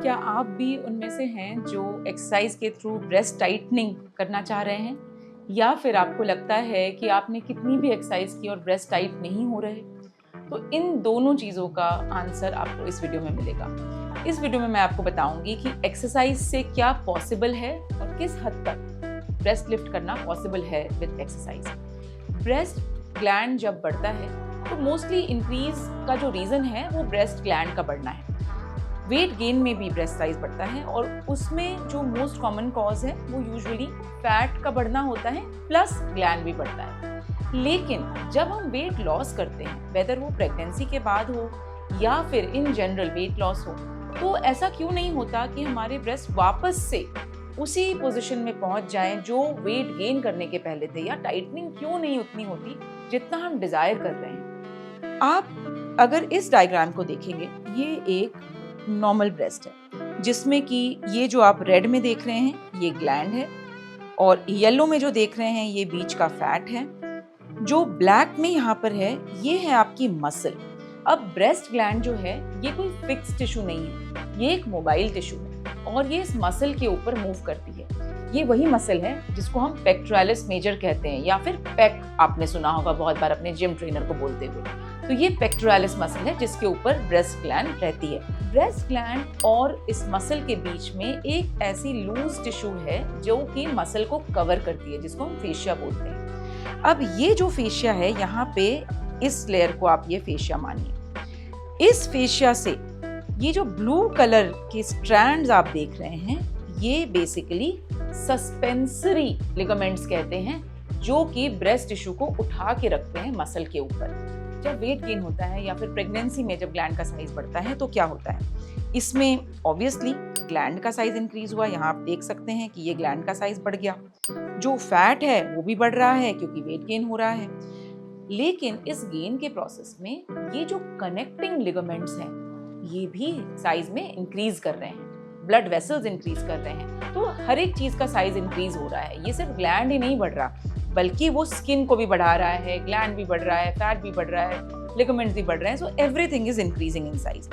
क्या आप भी उनमें से हैं जो एक्सरसाइज के थ्रू ब्रेस्ट टाइटनिंग करना चाह रहे हैं, या फिर आपको लगता है कि आपने कितनी भी एक्सरसाइज की और ब्रेस्ट टाइट नहीं हो रहे? तो इन दोनों चीज़ों का आंसर आपको इस वीडियो में मिलेगा। इस वीडियो में मैं आपको बताऊंगी कि एक्सरसाइज से क्या पॉसिबल है और किस हद तक ब्रेस्ट लिफ्ट करना पॉसिबल है विद एक्सरसाइज। ब्रेस्ट ग्लैंड जब बढ़ता है तो मोस्टली इंक्रीज का जो रीज़न है वो ब्रेस्ट ग्लैंड का बढ़ना है। वेट गेन में भी ब्रेस्ट साइज बढ़ता है और उसमें जो मोस्ट कॉमन कॉज है वो यूजुअली फैट का बढ़ना होता है प्लस ग्लैंड भी बढ़ता है। लेकिन जब हम वेट लॉस करते हैं, वेदर वो प्रेगनेंसी के बाद हो या फिर इन जनरल वेट लॉस हो, तो ऐसा क्यों नहीं होता कि हमारे ब्रेस्ट वापस से उसी पोजीशन में पहुंच जाएं जो वेट गेन करने के पहले थे, या टाइटनिंग क्यों नहीं उतनी होती जितना हम डिजायर कर रहे हैं। आप अगर इस डायग्राम को देखेंगे, ये एक नॉर्मल ब्रेस्ट है जिसमें कि ये जो आप रेड में देख रहे हैं ये ग्लैंड है और येलो में जो देख रहे हैं ये बीच का फैट है। जो ब्लैक में यहाँ पर है ये है आपकी मसल। अब ब्रेस्ट ग्लैंड जो है ये कोई फिक्स टिश्यू नहीं है, ये एक मोबाइल टिश्यू है और ये इस मसल के ऊपर मूव करती है। ये वही मसल है जिसको हम पेक्टोरालिस मेजर कहते हैं, या फिर पेक आपने सुना होगा बहुत बार अपने जिम ट्रेनर को बोलते हुए। तो ये पेक्टोरालिस मसल है जिसके ऊपर ब्रेस्ट ग्लैंड रहती है। ब्रेस्ट ग्लैंड और इस मसल के बीच में एक ऐसी लूज टिश्यू है जो कि मसल को कवर करती है, जिसको हम फेशिया बोलते हैं। अब ये जो फेशिया है, यहाँ पे इस लेयर को आप ये फेशिया मानिए। इस फेशिया से ये जो ब्लू कलर के स्ट्रैंड्स आप देख रहे हैं ये बेसिकली सस्पेंसरी लिगामेंट्स कहते हैं, जो कि ब्रेस्ट टिश्यू को उठा के रखते हैं मसल के ऊपर। जब वेट गेन होता है या फिर प्रेगनेंसी में जब ग्लैंड का साइज बढ़ता है तो क्या होता है, इसमें ऑब्वियसली ग्लैंड का साइज इंक्रीज हुआ। यहाँ आप देख सकते हैं कि ये ग्लैंड का साइज बढ़ गया, जो फैट है वो भी बढ़ रहा है क्योंकि वेट गेन हो रहा है। लेकिन इस गेन के प्रोसेस में ये जो कनेक्टिंग लिगामेंट्स हैं ये भी साइज में इंक्रीज कर रहे हैं, ब्लड वेसल्स इंक्रीज कर रहे हैं। तो हर एक चीज का साइज इंक्रीज हो रहा है। ये सिर्फ ग्लैंड ही नहीं बढ़ रहा, बल्कि वो स्किन को भी बढ़ा रहा है, ग्लैंड भी बढ़ रहा है, फैट भी बढ़ रहा है, लिगामेंट्स भी बढ़ रहे हैं। So everything is increasing in size.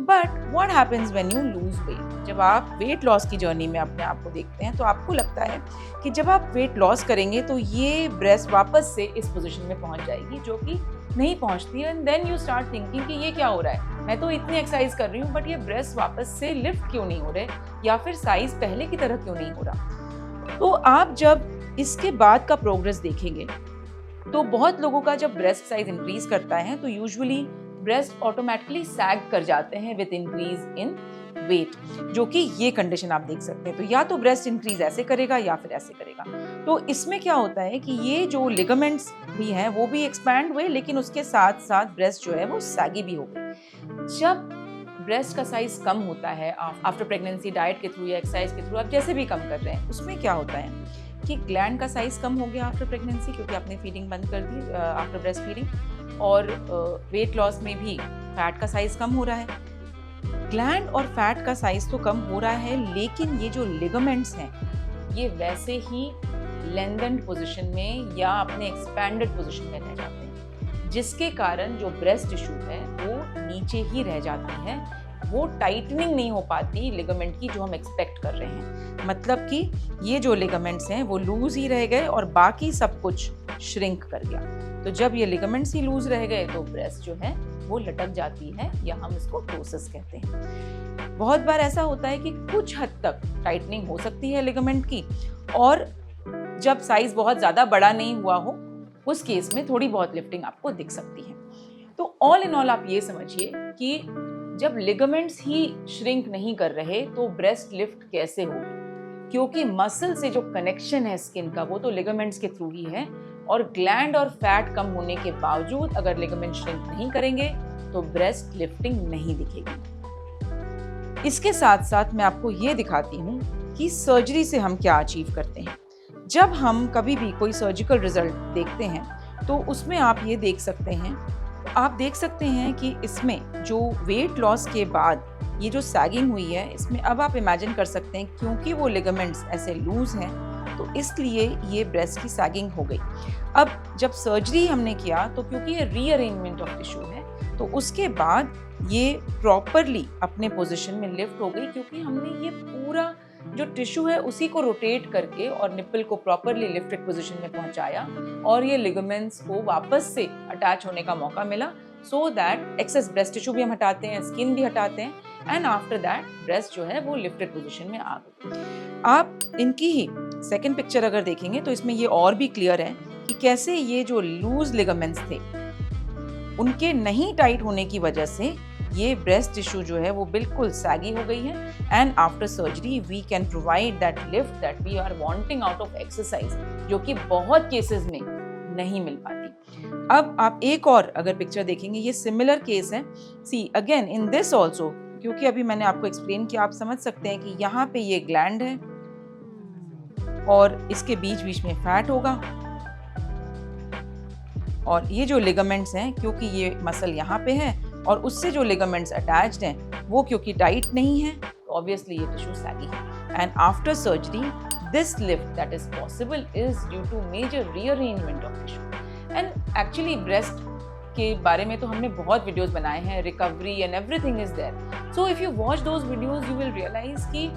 But what happens when you lose weight? जब आप वेट लॉस की जर्नी में अपने आप को देखते हैं तो आपको लगता है कि जब आप वेट लॉस करेंगे तो ये ब्रेस्ट वापस से इस पोजीशन में पहुंच जाएगी, जो कि नहीं पहुंचती है। And then you start thinking कि ये क्या हो रहा है, मैं तो इतनी एक्सरसाइज कर रही हूँ बट ये ब्रेस्ट वापस से लिफ्ट क्यों नहीं हो रहे, या फिर साइज पहले की तरह क्यों नहीं हो रहा। तो आप जब इसके बाद का प्रोग्रेस देखेंगे तो बहुत लोगों का जब ब्रेस्ट साइज इंक्रीज करता है तो यूजुअली ब्रेस्ट ऑटोमेटिकली सैग कर जाते हैं विद इंक्रीज इन वेट, जो कि ये कंडीशन आप देख सकते हैं। तो या तो ब्रेस्ट इंक्रीज ऐसे करेगा या फिर ऐसे करेगा। तो इसमें क्या होता है कि ये जो लिगामेंट्स भी हैं वो भी एक्सपैंड हुए, लेकिन उसके साथ साथ ब्रेस्ट जो है वो सैगी भी हो गई। जब ब्रेस्ट का साइज कम होता है आफ्टर प्रेगनेंसी, डाइट के थ्रू या एक्सरसाइज के थ्रू, आप जैसे भी कम कर रहे हैं, उसमें क्या होता है कि ग्लैंड का साइज कम हो गया आफ्टर प्रेगनेंसी, क्योंकि आपने फीडिंग बंद कर दी आफ्टर ब्रेस्ट फीडिंग, और वेट लॉस में भी फैट का साइज कम हो रहा है। ग्लैंड और फैट का साइज तो कम हो रहा है, लेकिन ये जो लिगामेंट्स हैं ये वैसे ही लेंथन्ड पोजीशन में या अपने एक्सपैंडेड पोजीशन में रह जाते हैं, जिसके कारण जो ब्रेस्ट टिश्यू है वो नीचे ही रह जाती है। वो टाइटनिंग नहीं हो पाती लिगामेंट की जो हम एक्सपेक्ट कर रहे हैं। मतलब कि ये जो लिगामेंट्स हैं वो लूज ही रह गए और बाकी सब कुछ श्रिंक कर गया। तो जब ये लिगामेंट्स ही लूज रह गए तो ब्रेस्ट जो है वो लटक जाती है, या हम इसको प्रोसेस कहते हैं। बहुत बार ऐसा होता है कि कुछ हद तक टाइटनिंग हो सकती है लिगामेंट की, और जब साइज बहुत ज्यादा बड़ा नहीं हुआ हो उस केस में थोड़ी बहुत लिफ्टिंग आपको दिख सकती है। तो ऑल इन ऑल आप ये समझिए कि जब लिगामेंट्स ही श्रिंक नहीं कर रहे तो ब्रेस्ट लिफ्ट कैसे होगी, क्योंकि मसल से जो कनेक्शन है स्किन का वो तो लिगामेंट्स के थ्रू ही है, और ग्लैंड और फैट कम होने के बावजूद अगर लिगामेंट श्रिंक नहीं करेंगे तो ब्रेस्ट लिफ्टिंग नहीं दिखेगी। इसके साथ साथ मैं आपको ये दिखाती हूँ कि सर्जरी से हम क्या अचीव करते हैं। जब हम कभी भी कोई सर्जिकल रिजल्ट देखते हैं तो उसमें आप ये देख सकते हैं, आप देख सकते हैं कि इसमें जो वेट लॉस के बाद ये जो सैगिंग हुई है, इसमें अब आप इमेजिन कर सकते हैं क्योंकि वो लिगामेंट्स ऐसे लूज हैं तो इसलिए ये ब्रेस्ट की सैगिंग हो गई। अब जब सर्जरी हमने किया तो क्योंकि ये रीअरेंजमेंट ऑफ टिश्यू है तो उसके बाद ये प्रॉपरली अपने पोजीशन में लिफ्ट हो गई, क्योंकि हमने ये पूरा जो टिश्यू है उसी को रोटेट करके और निप्पल को प्रॉपरली लिफ्टेड पोजीशन में पहुंचाया और ये लिगामेंट्स को वापस से अटैच होने का मौका मिला, so that excess breast tissue भी हम हटाते हैं, स्किन भी हटाते हैं, एंड आफ्टर दैट ब्रेस्ट जो है वो लिफ्टेड पोजीशन में आ गई। आप इनकी ही सेकेंड पिक्चर अगर देखेंगे तो इसमें ये और भी क्लियर है कि कैसे ये जो लूज लिगामेंट्स थे उनके नहीं टाइट होने की वजह से ये ब्रेस्ट टिश्यू जो है वो बिल्कुल सैगी हो गई है, and after surgery we can provide that lift that we are wanting out of exercise, जो कि बहुत केसेस में नहीं मिल पाती। अब आप एक और अगर पिक्चर देखेंगे, ये सिमिलर केस है। See again in this also, क्योंकि अभी मैंने आपको एक्सप्लेन किया, आप समझ सकते हैं कि यहाँ पे ये ग्लैंड है और इसके बीच बीच में फैट होगा, और ये जो लिगामेंट्स हैं, क्योंकि ये मसल यहाँ पे है और उससे जो लिगामेंट्स अटैच्ड हैं वो क्योंकि टाइट नहीं है, तो ऑब्वियसली ये टिश्यू सैगी है। And after surgery this lift that is possible is due to major rearrangement of tissue. And actually breast के बारे में तो हमने बहुत वीडियोस बनाए हैं, recovery and everything is there. So if you watch those videos you will realize कि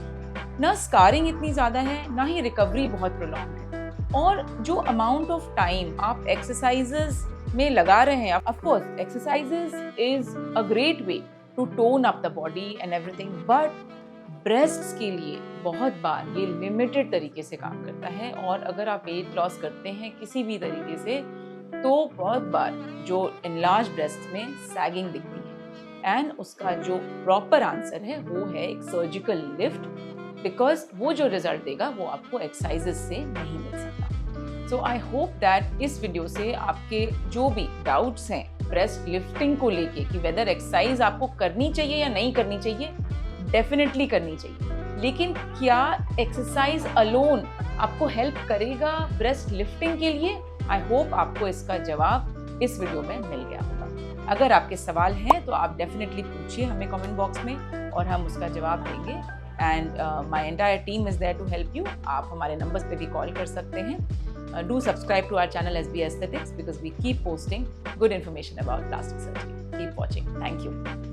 ना स्कारिंग इतनी ज़्यादा है, ना ही रिकवरी बहुत प्रोलॉन्ग है, और जो अमाउंट ऑफ टाइम आप एक्सरसाइजेस में लगा रहे हैं, of course exercises is a great way to tone up the body and everything, but breasts के लिए बहुत बार ये लिमिटेड तरीके से काम करता है, और अगर आप वेट लॉस करते हैं किसी भी तरीके से तो बहुत बार जो एनलार्ज ब्रेस्ट में सैगिंग दिखती है, एंड उसका जो प्रॉपर आंसर है वो है एक सर्जिकल लिफ्ट, बिकॉज वो जो रिजल्ट देगा वो आपको एक्सरसाइजेस से नहीं मिल सकता। सो आई होप दैट इस वीडियो से आपके जो भी डाउट्स हैं ब्रेस्ट लिफ्टिंग को लेके कि वेदर एक्सरसाइज आपको करनी चाहिए या नहीं करनी चाहिए, डेफिनेटली करनी चाहिए, लेकिन क्या एक्सरसाइज अलोन आपको हेल्प करेगा ब्रेस्ट लिफ्टिंग के लिए? आई होप आपको इसका जवाब इस वीडियो में मिल गया होगा। अगर आपके सवाल हैं तो आप डेफिनेटली पूछिए हमें कमेंट बॉक्स में और हम उसका जवाब देंगे, and my entire team is there to help you. आप हमारे नंबर्स पे भी कॉल कर सकते हैं। Do subscribe to our channel SB Aesthetics because we keep posting good information about plastic surgery. Keep watching. Thank you.